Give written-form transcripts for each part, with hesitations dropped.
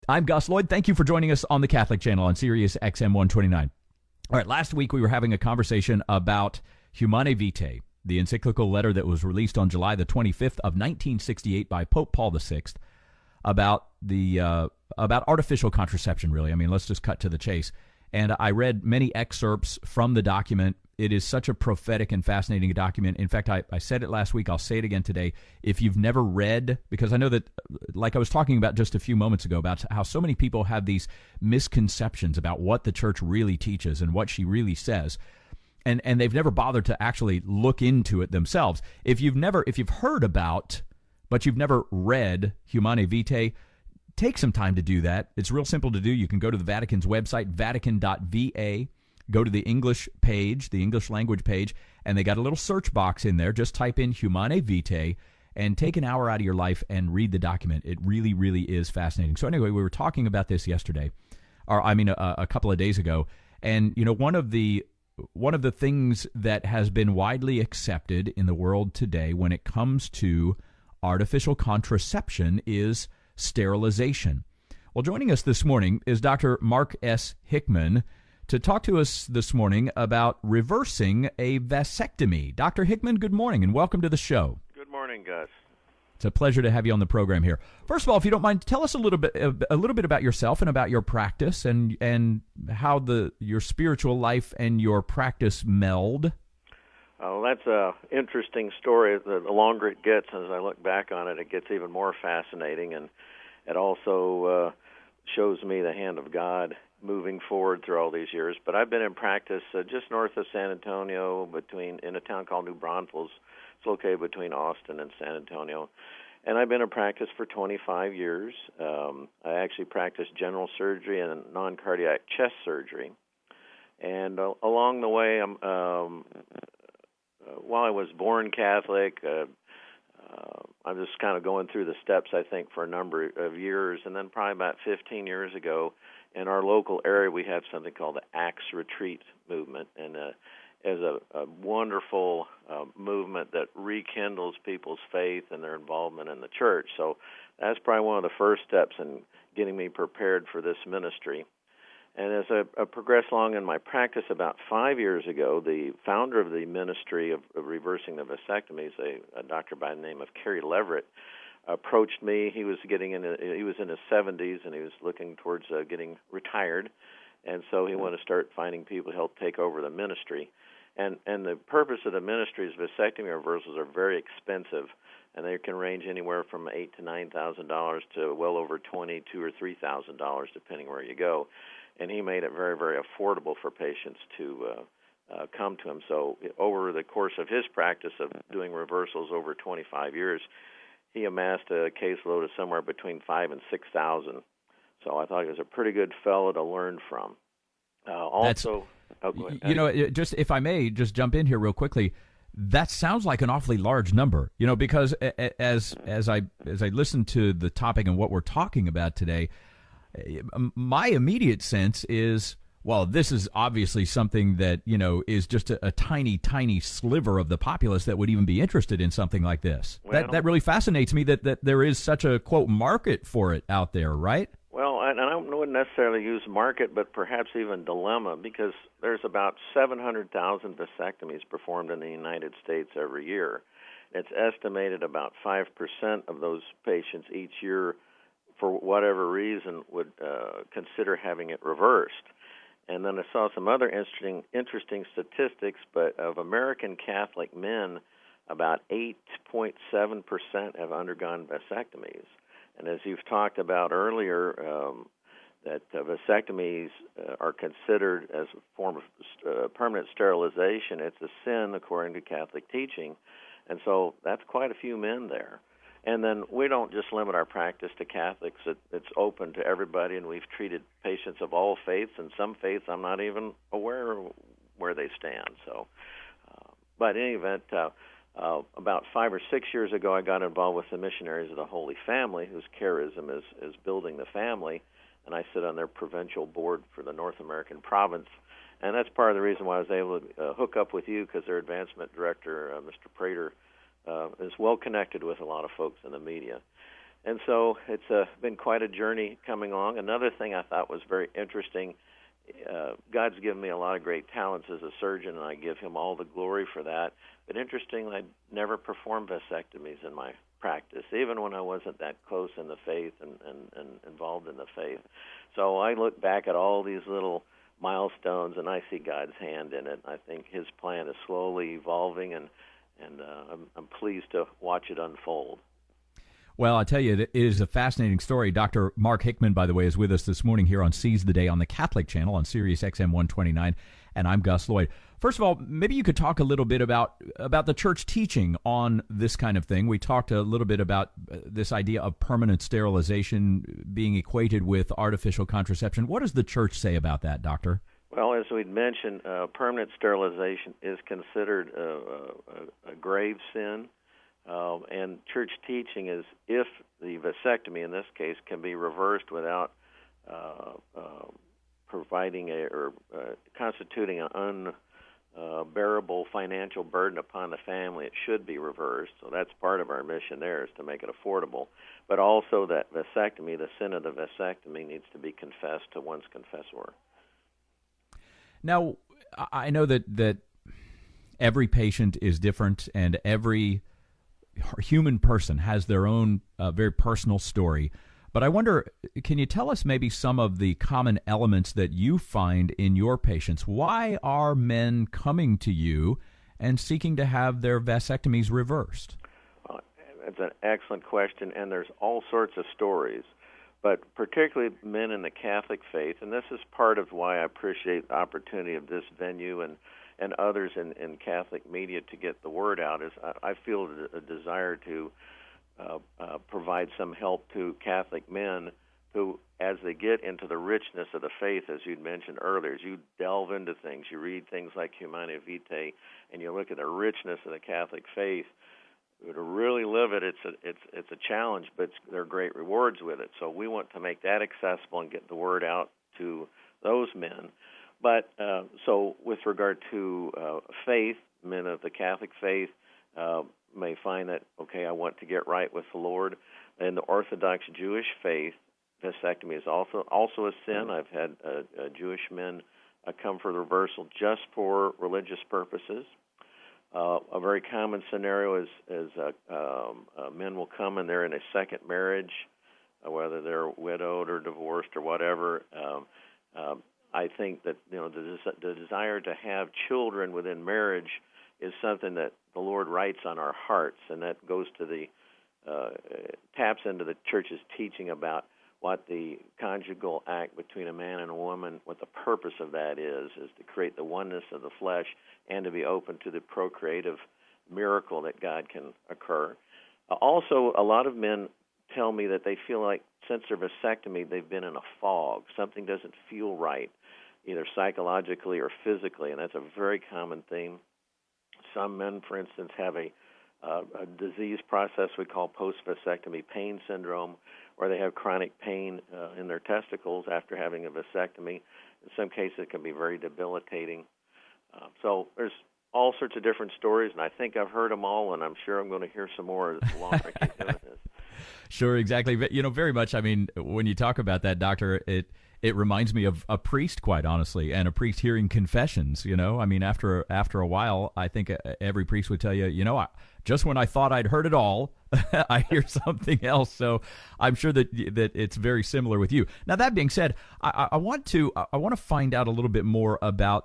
I'm Gus Lloyd. Thank you for joining us on the Catholic Channel on SiriusXM 129. All right, last week we were having a conversation about Humanae Vitae, the encyclical letter that was released on July the 25th of 1968 by Pope Paul VI about about artificial contraception, really. I mean, let's just cut to the chase. And I read many excerpts from the document. It is such a prophetic and fascinating document. In fact, I said it last week. I'll say it again today. If you've never read, because I know that, like I was talking about just a few moments ago, about how so many people have these misconceptions about what the church really teaches and what she really says. And they've never bothered to actually look into it themselves. If you've heard about, but you've never read Humanae Vitae, take some time to do that. It's real simple to do. You can go to the Vatican's website, vatican.va, go to the English page, the English language page, and they got a little search box in there. Just type in Humanae Vitae and take an hour out of your life and read the document. It really, really is fascinating. So anyway, we were talking about this yesterday, a couple of days ago, and one of the things that has been widely accepted in the world today when it comes to artificial contraception is sterilization. Well, joining us this morning is Dr. Mark S. Hickman to talk to us this morning about reversing a vasectomy. Dr. Hickman, good morning and welcome to the show. Good morning, Gus. It's a pleasure to have you on the program here. First of all, if you don't mind, tell us a little bit about yourself and about your practice and how your spiritual life and your practice meld. Oh, that's an interesting story. The longer it gets, as I look back on it, it gets even more fascinating, and it also shows me the hand of God moving forward through all these years. But I've been in practice just north of San Antonio, in a town called New Braunfels. It's located between Austin and San Antonio. And I've been in practice for 25 years. I actually practiced general surgery and non-cardiac chest surgery. And along the way, while I was born Catholic, I'm just kind of going through the steps, I think, for a number of years. And then probably about 15 years ago, in our local area, we have something called the Acts Retreat movement. And is a wonderful movement that rekindles people's faith and their involvement in the church. So that's probably one of the first steps in getting me prepared for this ministry. And as I progressed along in my practice about 5 years ago, the founder of the Ministry of Reversing the Vasectomies, a doctor by the name of Kerry Leverett, approached me. He was in his 70s, and he was looking towards getting retired. And so he wanted to start finding people to help take over the ministry. And the purpose of the ministry is vasectomy reversals are very expensive, and they can range anywhere from $8,000 to $9,000 to well over $22,000 or $3,000, depending where you go. And he made it very, very affordable for patients to come to him. So over the course of his practice of doing reversals over 25 years, he amassed a caseload of somewhere between 5,000 and 6,000. So I thought he was a pretty good fellow to learn from. Go ahead. Just if I may, just jump in here real quickly. That sounds like an awfully large number, because as I listen to the topic and what we're talking about today, my immediate sense is, well, this is obviously something that, is just a tiny, tiny sliver of the populace that would even be interested in something like this. Well, that really fascinates me that there is such a, quote, market for it out there, right? Well, and I wouldn't necessarily use market, but perhaps even dilemma, because there's about 700,000 vasectomies performed in the United States every year. It's estimated about 5% of those patients each year, for whatever reason, would consider having it reversed. And then I saw some other interesting statistics, but of American Catholic men, about 8.7% have undergone vasectomies. And as you've talked about earlier, that vasectomies are considered as a form of permanent sterilization. It's a sin according to Catholic teaching. And so that's quite a few men there. And then we don't just limit our practice to Catholics. It's open to everybody, and we've treated patients of all faiths, and some faiths I'm not even aware where they stand. So, but in any event, about 5 or 6 years ago, I got involved with the Missionaries of the Holy Family, whose charism is building the family, and I sit on their provincial board for the North American province. And that's part of the reason why I was able to hook up with you, because their advancement director, Mr. Prater, is well connected with a lot of folks in the media. And so it's been quite a journey coming along. Another thing I thought was very interesting, God's given me a lot of great talents as a surgeon, and I give him all the glory for that. But interestingly, I never performed vasectomies in my practice, even when I wasn't that close in the faith and involved in the faith. So I look back at all these little milestones, and I see God's hand in it. I think his plan is slowly evolving, and I'm pleased to watch it unfold. Well, I tell you, it is a fascinating story. Dr. Mark Hickman, by the way, is with us this morning here on Seize the Day on the Catholic Channel on SiriusXM 129, and I'm Gus Lloyd. First of all, maybe you could talk a little bit about the church teaching on this kind of thing. We talked a little bit about this idea of permanent sterilization being equated with artificial contraception. What does the church say about that, Doctor? Well, as we'd mentioned, permanent sterilization is considered a grave sin. And church teaching is if the vasectomy, in this case, can be reversed without providing constituting an unbearable financial burden upon the family, it should be reversed. So that's part of our mission there, is to make it affordable. But also that vasectomy, the sin of the vasectomy, needs to be confessed to one's confessor. Now, I know that every patient is different, and every human person has their own very personal story. But I wonder, can you tell us maybe some of the common elements that you find in your patients? Why are men coming to you and seeking to have their vasectomies reversed? Well, it's an excellent question, and there's all sorts of stories. But particularly men in the Catholic faith, and this is part of why I appreciate the opportunity of this venue and others in Catholic media to get the word out, is I feel a desire to provide some help to Catholic men who, as they get into the richness of the faith, as you'd mentioned earlier, as you delve into things, you read things like Humanae Vitae, and you look at the richness of the Catholic faith, to really live it, it's a challenge, but there are great rewards with it. So we want to make that accessible and get the word out to those men. But so with regard to faith, men of the Catholic faith may find that, okay, I want to get right with the Lord. In the Orthodox Jewish faith, vasectomy is also a sin. I've had Jewish men come for the reversal just for religious purposes. A very common scenario is men will come and they're in a second marriage, whether they're widowed or divorced or whatever. I think that the desire to have children within marriage is something that the Lord writes on our hearts, and that goes to taps into the church's teaching about what the conjugal act between a man and a woman, what the purpose of that is to create the oneness of the flesh and to be open to the procreative miracle that God can occur. Also, a lot of men tell me that they feel like since their vasectomy, they've been in a fog. Something doesn't feel right, either psychologically or physically, and that's a very common theme. Some men, for instance, have a disease process we call post-vasectomy pain syndrome, where they have chronic pain in their testicles after having a vasectomy. In some cases, it can be very debilitating. So there's all sorts of different stories, and I think I've heard them all, and I'm sure I'm going to hear some more as long as I keep doing this. Sure, exactly. But, very much, I mean, when you talk about that, Doctor, it reminds me of a priest, quite honestly, and a priest hearing confessions, I mean, after a while, I think every priest would tell you, just when I thought I'd heard it all, I hear something else. So I'm sure that it's very similar with you. Now, that being said, I want to find out a little bit more about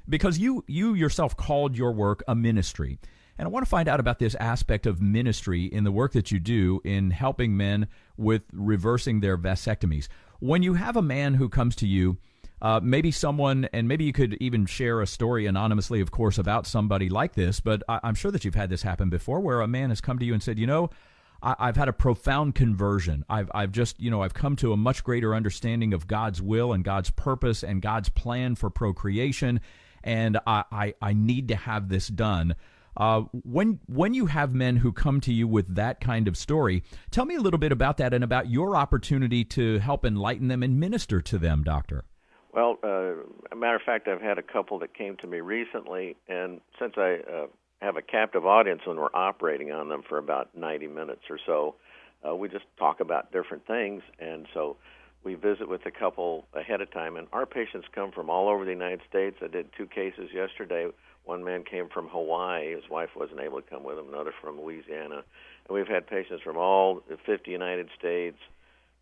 because you yourself called your work a ministry. And I want to find out about this aspect of ministry in the work that you do in helping men with reversing their vasectomies. When you have a man who comes to you, maybe someone, and maybe you could even share a story anonymously, of course, about somebody like this, but I'm sure that you've had this happen before, where a man has come to you and said, I've had a profound conversion. I've just, I've come to a much greater understanding of God's will and God's purpose and God's plan for procreation, and I need to have this done. When you have men who come to you with that kind of story, tell me a little bit about that and about your opportunity to help enlighten them and minister to them, Doctor. Well, a matter of fact, I've had a couple that came to me recently, and since I have a captive audience when we're operating on them for about 90 minutes or so, we just talk about different things. And so we visit with the couple ahead of time. And our patients come from all over the United States. I did 2 cases yesterday. One man came from Hawaii. His wife wasn't able to come with him. Another from Louisiana. And we've had patients from all 50 United States,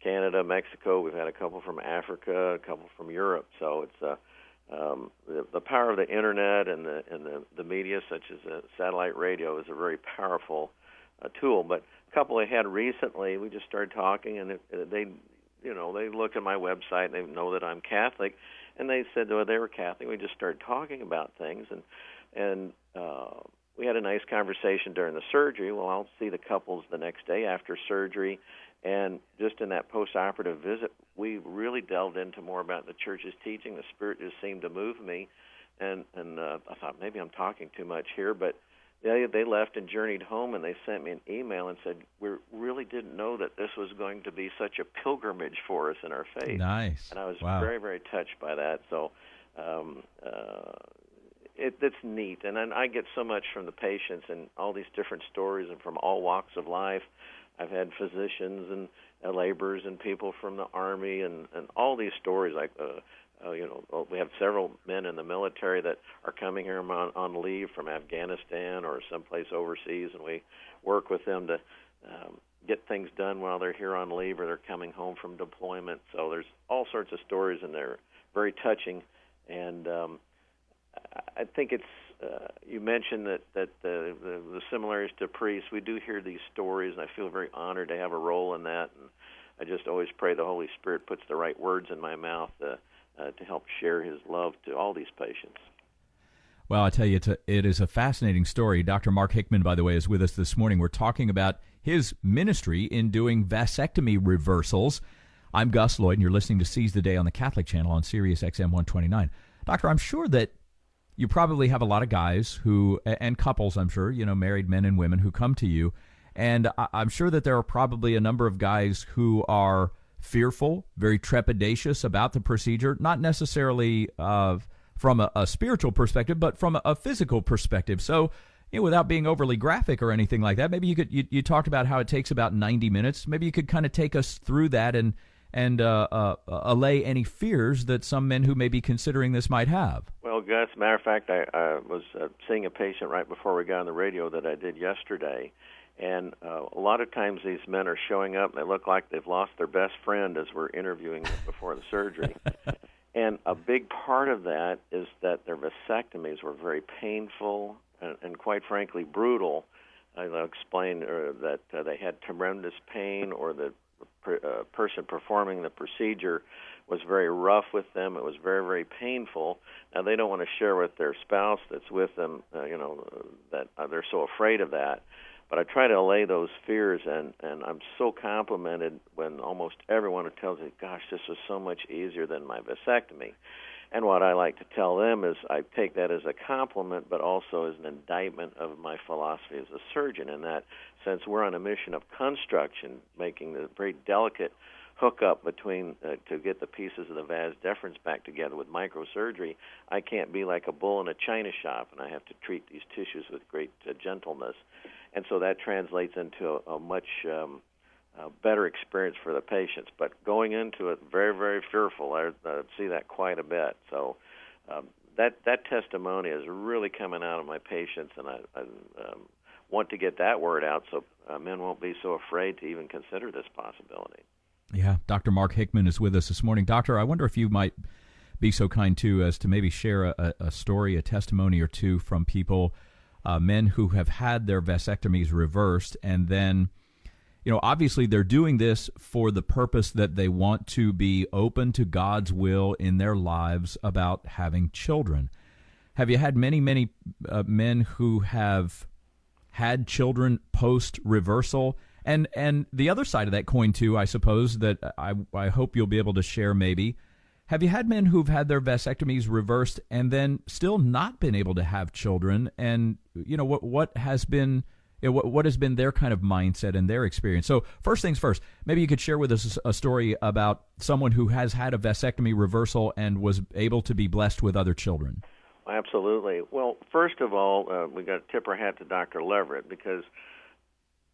Canada, Mexico. We've had a couple from Africa, a couple from Europe. So it's the power of the internet and the media, such as satellite radio, is a very powerful tool. But a couple I had recently, we just started talking, and they look at my website and they know that I'm Catholic, and they said they were Catholic. We just started talking about things, and we had a nice conversation during the surgery. Well, I'll see the couples the next day after surgery, and just in that post-operative visit, we really delved into more about the church's teaching. The Spirit just seemed to move me, and I thought maybe I'm talking too much here, but they left and journeyed home, and they sent me an email and said, we really didn't know that this was going to be such a pilgrimage for us in our faith. Nice. And I was Wow. very, very touched by that. So it's neat. And I get so much from the patients and all these different stories and from all walks of life. I've had physicians and laborers and people from the Army and all these stories. Like, we have several men in the military that are coming here on leave from Afghanistan or someplace overseas, and we work with them to get things done while they're here on leave or they're coming home from deployment. So there's all sorts of stories, and they're very touching. And I think it's you mentioned that the similarities to priests. We do hear these stories, and I feel very honored to have a role in that. And I just always pray the Holy Spirit puts the right words in my mouth to help share His love to all these patients. Well, I tell you, it is a fascinating story. Dr. Mark Hickman, by the way, is with us this morning. We're talking about his ministry in doing vasectomy reversals. I'm Gus Lloyd, and you're listening to Seize the Day on the Catholic Channel on SiriusXM 129. Doctor, I'm sure that you probably have a lot of guys and couples, I'm sure, married men and women who come to you, and I'm sure that there are probably a number of guys who are fearful, very trepidatious about the procedure, not necessarily from a spiritual perspective, but from a physical perspective. So, without being overly graphic or anything like that, maybe you talked about how it takes about 90 minutes. Maybe you could kind of take us through that and allay any fears that some men who may be considering this might have. Well, Gus, matter of fact, I was seeing a patient right before we got on the radio that I did yesterday, and a lot of times these men are showing up and they look like they've lost their best friend as we're interviewing them before the surgery. And a big part of that is that their vasectomies were very painful and quite frankly brutal. I'll explain that they had tremendous pain, or the person performing the procedure was very rough with them. It was very, very painful. Now, they don't want to share with their spouse that's with them, that they're so afraid of that. But I try to allay those fears, and I'm so complimented when almost everyone tells me, gosh, this was so much easier than my vasectomy. And what I like to tell them is I take that as a compliment, but also as an indictment of my philosophy as a surgeon, in that since we're on a mission of construction, making the very delicate hookup between to get the pieces of the vas deferens back together with microsurgery, I can't be like a bull in a china shop, and I have to treat these tissues with great gentleness. And so that translates into a much better experience for the patients. But going into it very, very fearful, I see that quite a bit. So that testimony is really coming out of my patients, and I want to get that word out so men won't be so afraid to even consider this possibility. Yeah, Dr. Mark Hickman is with us this morning. Doctor, I wonder if you might be so kind, too, as to maybe share a story, a testimony or two from people, men who have had their vasectomies reversed, and then, obviously they're doing this for the purpose that they want to be open to God's will in their lives about having children. Have you had many, many men who have had children post-reversal? And the other side of that coin, too, I suppose, that I hope you'll be able to share maybe, have you had men who've had their vasectomies reversed and then still not been able to have children? And, what has been what has been their kind of mindset and their experience? So first things first, maybe you could share with us a story about someone who has had a vasectomy reversal and was able to be blessed with other children. Absolutely. Well, first of all, we got to tip our hat to Dr. Leverett, because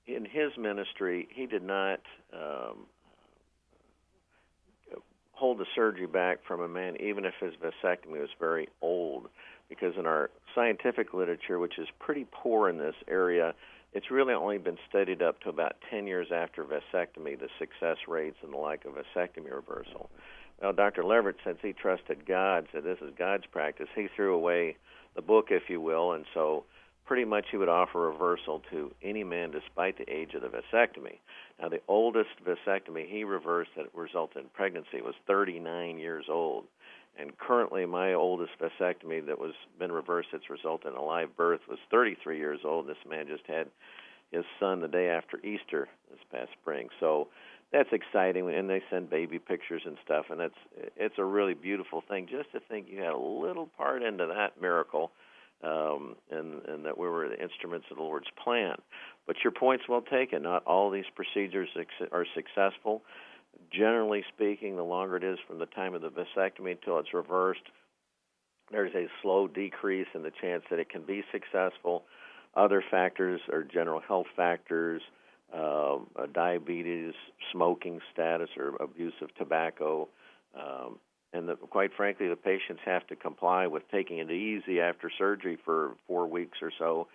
in his ministry, he did not hold the surgery back from a man, even if his vasectomy was very old, because in our scientific literature, which is pretty poor in this area, it's really only been studied up to about 10 years after vasectomy, the success rates and the like of vasectomy reversal. Well, Dr. Leverett, since he trusted God, said this is God's practice, he threw away the book, if you will, and so pretty much he would offer reversal to any man despite the age of the vasectomy. Now, the oldest vasectomy he reversed that resulted in pregnancy was 39 years old. And currently, my oldest vasectomy that was been reversed that's resulted in a live birth was 33 years old. This man just had his son the day after Easter this past spring. So that's exciting, and they send baby pictures and stuff, and it's a really beautiful thing just to think you had a little part into that miracle, and that we were the instruments of the Lord's plan. But your point's well taken. Not all these procedures are successful. Generally speaking, the longer it is from the time of the vasectomy until it's reversed, there's a slow decrease in the chance that it can be successful. Other factors are general health factors, diabetes, smoking status, or abuse of tobacco, and quite frankly, the patients have to comply with taking it easy after surgery for 4 weeks or so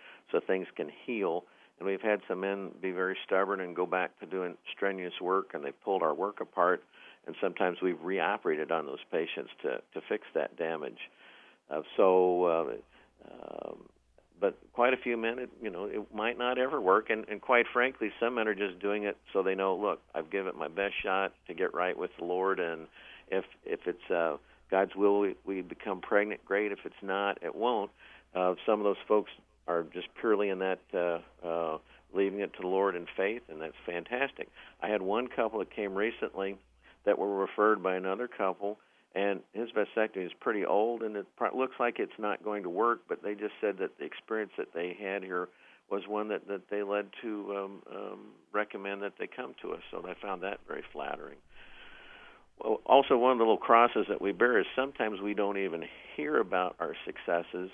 things can heal. And we've had some men be very stubborn and go back to doing strenuous work, and they've pulled our work apart, and sometimes we've reoperated on those patients to fix that damage. But quite a few men, it might not ever work, and quite frankly, some men are just doing it so they know, look, I've given it my best shot to get right with the Lord, and if it's God's will, we become pregnant, great. If it's not, it won't. Some of those folks are just purely in that leaving it to the Lord in faith, and that's fantastic. I had one couple that came recently that were referred by another couple, and his vasectomy is pretty old, and it looks like it's not going to work, but they just said that the experience that they had here was one that they led to recommend that they come to us, so I found that very flattering. Well, also, one of the little crosses that we bear is sometimes we don't even hear about our successes.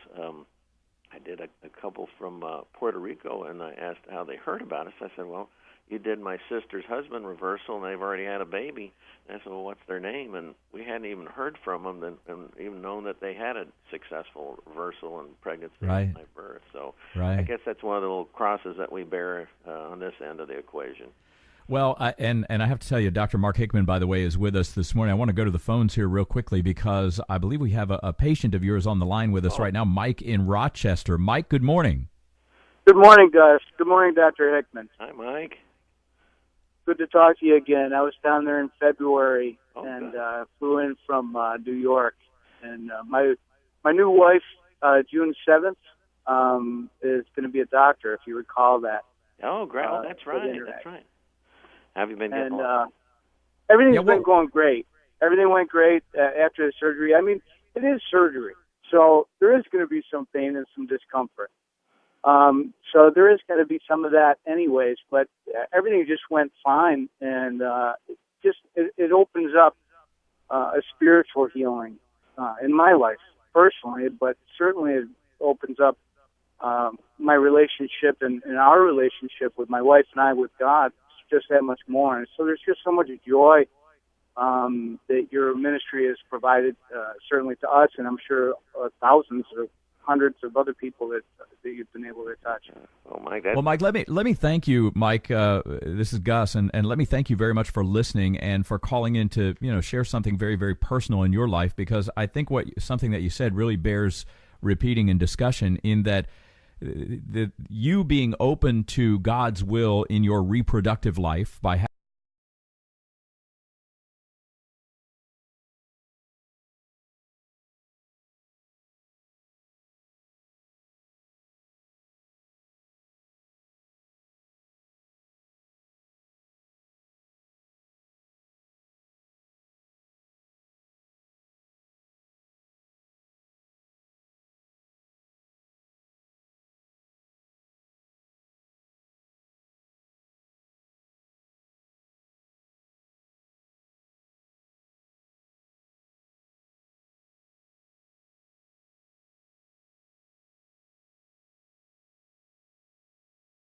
I did a couple from Puerto Rico, and I asked how they heard about us. I said, well, you did my sister's husband reversal, and they've already had a baby. And I said, well, what's their name? And we hadn't even heard from them and even known that they had a successful reversal and pregnancy and live birth. So I guess that's one of the little crosses that we bear on this end of the equation. Well, and I have to tell you, Dr. Mark Hickman, by the way, is with us this morning. I want to go to the phones here real quickly because I believe we have a patient of yours on the line with us right now, Mike in Rochester. Mike, good morning. Good morning, Gus. Good morning, Dr. Hickman. Hi, Mike. Good to talk to you again. I was down there in February and flew in from New York. And my new wife, June 7th, is going to be a doctor, if you recall that. Oh, great. That's right. That's right. Have you been getting along? Everything's been going great. Everything went great after the surgery. I mean, it is surgery, so there is going to be some pain and some discomfort. So there is going to be some of that anyways, but everything just went fine, and it opens up a spiritual healing in my life personally, but certainly it opens up my relationship and our relationship with my wife and I with God just that much more. And so there's just so much joy that your ministry has provided, certainly to us, and I'm sure thousands or hundreds of other people that you've been able to touch. Oh, Mike. Well, Mike, let me thank you, Mike. This is Gus, and let me thank you very much for listening and for calling in to share something very, very personal in your life, because I think something that you said really bears repeating and discussion, in that you being open to God's will in your reproductive life by